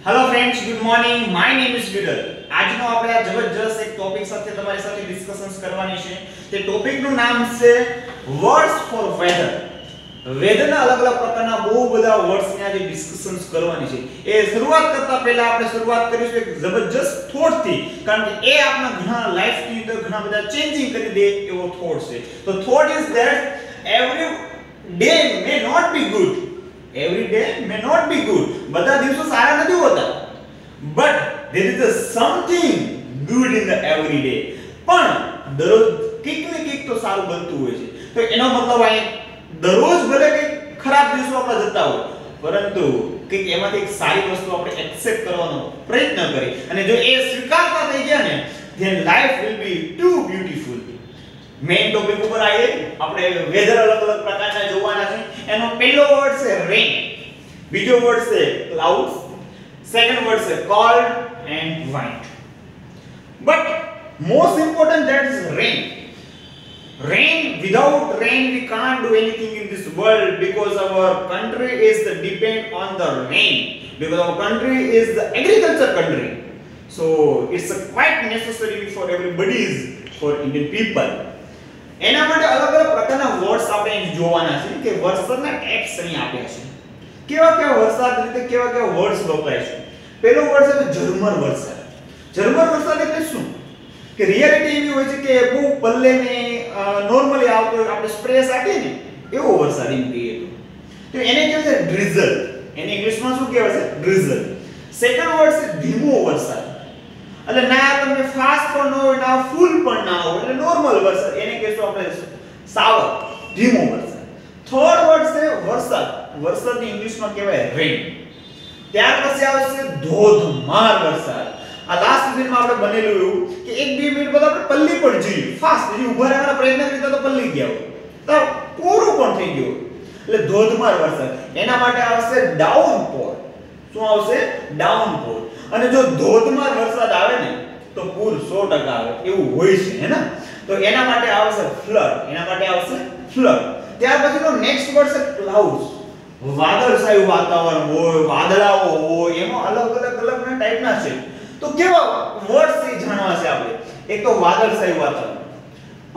Hello friends, good morning. My name is વિડલ. આજનો આપણે આ જબરજસ્ત એક ટોપિક સાથે તમારી સાથે ડિસ્કશન્સ કરવાની છે. તે ટોપિકનું નામ છે વર્ડ્સ ફોર વેધર. વેધરના અલગ અલગ પ્રકારના બહુ બધા વર્ડ્સની આજે ડિસ્કશન્સ કરવાની છે. એ શરૂઆત કરતા પહેલા આપણે શરૂઆત કરીશું એક જબરજસ્ત થોટ થી, કારણ કે એ આપણા ઘણા લાઈફની અંદર ઘણા બધા ચેન્જિંગ કરી દે એવો થોટ છે. તો thought is that every day may not be good. Every day may not be good. બધા દિવસો સારા નથી હોતા. But there is a something good in the every day. પણ દરરોજ કઈક ને કઈક તો સારું બનતું હોય છે. તો એનો મતલબ આ દરરોજ ભલે કઈક ખરાબ દિવસો આપણા જતા હોય, પરંતુ કઈક એમાંથી એક સારી વસ્તુ આપણે એક્સેપ્ટ કરવાનો પ્રયત્ન કરીએ અને જો એ સ્વીકારતા થઈ ગયા ને, then life will be too beautiful. Main topic ઉપર આવીએ. આપણે વેધર અલગ અલગ પ્રકારના જોવાના છે. એનો પહેલો વર્ડ છે રેન, બીજો વર્ડ છે ક્લાઉડ્સ, સેકન્ડ વર્ડ છે cold and white. But most important that is rain. Rain, without rain we can't do anything in this world, because our country is depend on the rain, because our country is the agriculture country. So it's quite necessary for everybody's, for Indian people. એના માટે અલગ અલગ પ્રકારના words આપણે જોવાના છે કે વરસાદના ટાઇપ્સ અહીં આપ્યા છે. કેવા કેવા વરસાદ રીતે કેવા કેવા વર્ડ્સ વપરાય છે. પહેલો વર્ડ છે ઝરમર વરસાદ. ઝરમર વરસાદ એટલે શું? કે રિયાલિટી એવી હોય છે કે બહુ પલ્લેને નોર્મલી આવતો આપણે સ્પ્રે સાટીએ ને એવો વરસાદ એમ કહીએ તો એને કહેવાય છે ડ્રિઝલ. એને ઇંગ્લિશમાં શું કહેવાય છે? ડ્રિઝલ. સેકન્ડ વર્ડ છે ધીમો વરસાદ. એટલે ના તમને ફાસ્ટ પણ ન હોય ના ફૂલ પણ ના હોય, એટલે નોર્મલ વરસાદ, એને કહેશું આપણે સાવર, ધીમો વરસાદ. થર્ડ વર્ડ છે વરસાદ. વરસાદની ઇંગ્લિશમાં કહેવાય રેન. ત્યાર પછી આવશે ધોધમાર વરસાદ. આ લાસ્ટ સિઝનમાં આપણે બનેલું એવું કે 1-2 મિનિટ બાદ આપણે પલ્લી પણ જઈએ ફાસ્ટ, હજી ઊભા રહેવાનો પ્રયત્ન કરતા તો પલ્લી ગયા હોય, તો પૂરું પણ થઈ ગયું, એટલે ધોધમાર વરસાદ. એના માટે આવશે ડાઉનપોર. શું આવશે? ડાઉનપોર. અને જો ધોધમાર વરસાદ આવે ને તો પૂર 100% આવે એવું હોય છે, હે ને? તો એના માટે આવશે ફ્લડ. એના માટે આવશે ફ્લડ. ત્યાર પછીનો નેક્સ્ટ વર્ડ છે ક્લાઉડ્સ. વાદળછાયું વાતાવરણ હોય, વાદળાઓ હોય, એમાં અલગ અલગના ટાઈપના છે. તો કેવા વર્ડ્સ છે જાણવા છે આપણે. એક તો વાદળછાયું વાતાવરણ,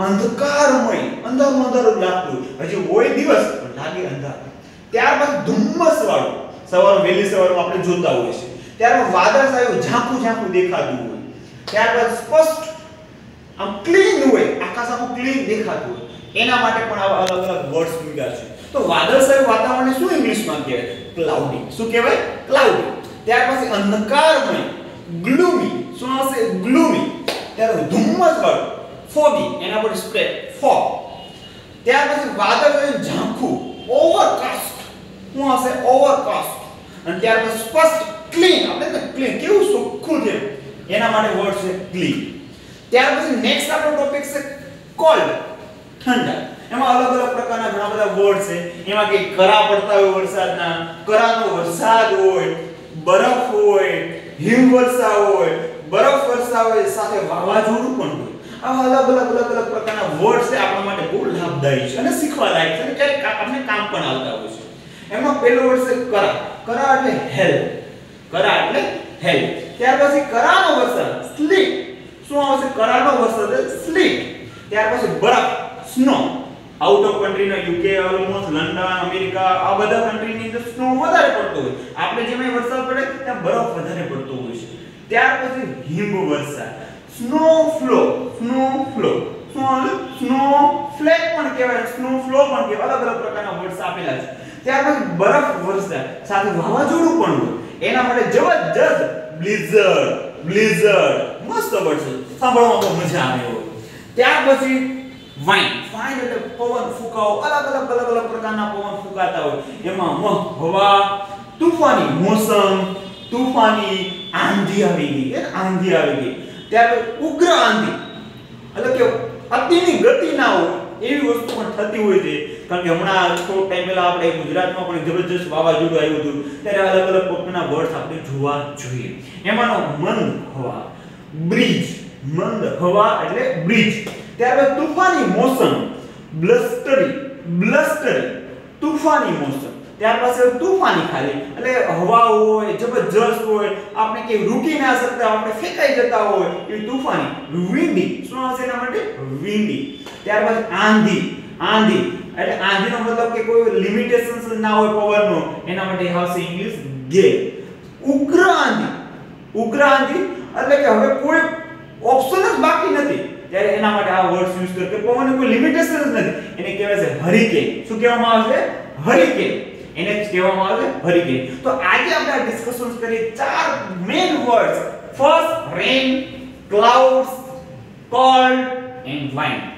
અંધકારમય, અંધારું લાગતું, હજી હોય દિવસ પણ લાગે અંધારું. ત્યાર પછી ધુમ્મસ વાળું, સવાર વહેલી સવારમાં આપણે જોતા હોઈએ છીએ. ત્યારબાદ વાદળછાયું ઝાંખું દેખાતું હોય. ત્યારબાદ સ્પષ્ટ આમ ક્લીન હોય, આકાશ આખું ક્લીન દેખાતું હોય. એના માટે પણ આવા અલગ અલગ વર્ડ્સ મૂક્યા છે. તો વાદળછાયું વાતાવરણને શું ઇંગ્લિશમાં કહેવાય? ક્લાઉડી. શું કહેવાય? ક્લાઉડી. ત્યાર પછી અંધકારમય, ગ્લુમી. શું આવશે? ગ્લુમી. ત્યારબાદ ધુમ્મસ વાળું, ફોગી. એના પર સ્પ્રેડ, ફોગ. ત્યાર પછી વાદળછાયું ઝાંખું, ઓવરકાસ્ટ. શું આવશે? ઓવરકાસ્ટ. અને ત્યાર પછી સ્પષ્ટ, ક્લીન. આપણે ક્લીન કેવું ચોખ્ખું છે, એના માટે વર્ડ છે ક્લીન. ત્યાર પછી નેક્સ્ટ આપણો ટોપિક છે કોલ્ડ, ઠંડા. એમાં અલગ અલગ પ્રકારના ઘણા બધા વર્ડ છે. એમાં કે કરા પડતા હોય વરસાદના, કરાનો વરસાદ હોય, બરફ હોય, હિમવર્ષા હોય, બરફ વર્ષા હોય, સાથે વાવાઝોડું પણ હોય. આવા અલગ અલગ પ્રકારના વર્ડ છે આપણા માટે બહુ લાભદાયી છે અને શીખવા લાયક છે અને ક્યારેક આપણે કામ પણ આવતા હોય છે. એમાં પહેલો વર્ડ છે કરા. કરા એટલે હેલ્પ. કરા એટલે હેલ્પ. ત્યાર પછી કરાનો વરસાદ, સ્લીપ. શું આવશે? કરાનો વરસાદ સ્લીપ. ત્યાર પછી બરફ, સ્નો. આઉટ ઓફ કન્ટ્રીનો યુકે, ઓલમોસ્ટ લંડન, અમેરિકા, આ બધા કન્ટ્રીની અંદર સ્નો વધારે પડતો હોય. આપણે જેમાં વરસાદ પડે ત્યાં બરફ વધારે પડતો હોય છે. ત્યાર પછી હિમવર્ષા, સ્નો ફ્લો. Snow flow. શું આવે? સ્નો ફ્લેક પણ કહેવાય, સ્નો ફ્લો પણ કહેવાય. અલગ અલગ પ્રકારના વર્ડ્સ આપેલા છે. ત્યાર પછી બરફ વર્ષા સાથે વાવાઝોડું પણ હોય. એના માટે જબરજસ્ત બ્લિઝર્ડ. મસ્ત વર્ડ છે, સાંભળવામાં બહુ મજા આવે એવો. ત્યાર પછી વાઇન્ડ. વાઇન્ડ એટલે પવન ફૂંકાવો. અલગ અલગ પ્રકારના પવન ફૂંકાતા હોય. એમાં હવા, તૂફાની મોસમ, તૂફાની આંધી આવી ગઈ. ત્યાર ઉગ્ર આંધી, એટલે કે અતિની ગતિ ના હોય એવી વસ્તુ પણ થતી હોય છે. કારણ કે હમણાં થોડો ટાઈમ પહેલા આપણે ગુજરાતમાં પણ જબરજસ્ત વાવાઝોડું આવ્યું હતું, ત્યારે અલગ અલગ પ્રકારના વર્ડ્સ આપણે જોવા જોઈએ. એમાંનો મંદ હવા, બ્રિજ. મંદ હવા એટલે બ્રિજ. ત્યારબાદ તૂફાની મોસમ, બ્લસ્ટરી. તુફાની મોસમ. ત્યાર પછી તૂફાની ખાલી એટલે હવા હોય જબરજસ્ત હોય આપણે કે રૂકી ના શકતા આપણે ફેંકાઈ જતા હોય એ તૂફાની વિન્ડી શું આવશે એના માટે વિન્ડી ત્યાર પછી આંધી આંધી એટલે આંધીનો મતલબ કે કોઈ લિમિટેશન્સ ના હોય પવનનો એના માટે આવશે ઇંગ્લિશ ગેલ ઉગ્ર આંધી એટલે કે હવે કોઈ ઓપ્શન જ બાકી નથી ત્યારે એના માટે આ વર્ડ્સ યુઝ કર કે પવનની કોઈ લિમિટેશન જ નથી એને કહેવાય છે હરિકેન શું કહેવામાં આવે છે હરિકેન એને જ કહેવામાં આવે છે હરિકેન તો આજે આપણે આ ડિસ્કશન્સ કરીએ ચાર main words first rain clouds cold and wind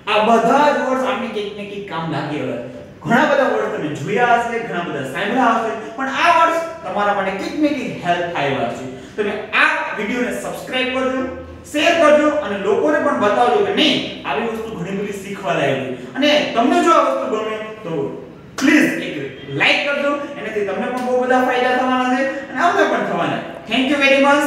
આ બધા જ વર્ડ્સ આપણે કંઈક ને કંઈક કામ લાગી રહ્યા ઘણા બધા વર્ડ તમે જોયા હશે ઘણા બધા સાંભળ્યા હશે પણ આ વર્ડ્સ તમારા માટે કંઈક ને કંઈક હેલ્પ થાય છે તમે આ વિડિયોને સબસ્ક્રાઇબ કરજો શેર કરજો અને લોકોને પણ બતાવજો કે નહીં આવી વસ્તુ ઘણી બધી શીખવા લાયક છે અને તમને જો આ વસ્તુ ગમે તો પ્લીઝ એક લાઈક કરજો એનાથી તમને પણ બહુ બધા ફાયદા થવાના છે અને અમને પણ થવાના થેન્ક યુ વેરી મચ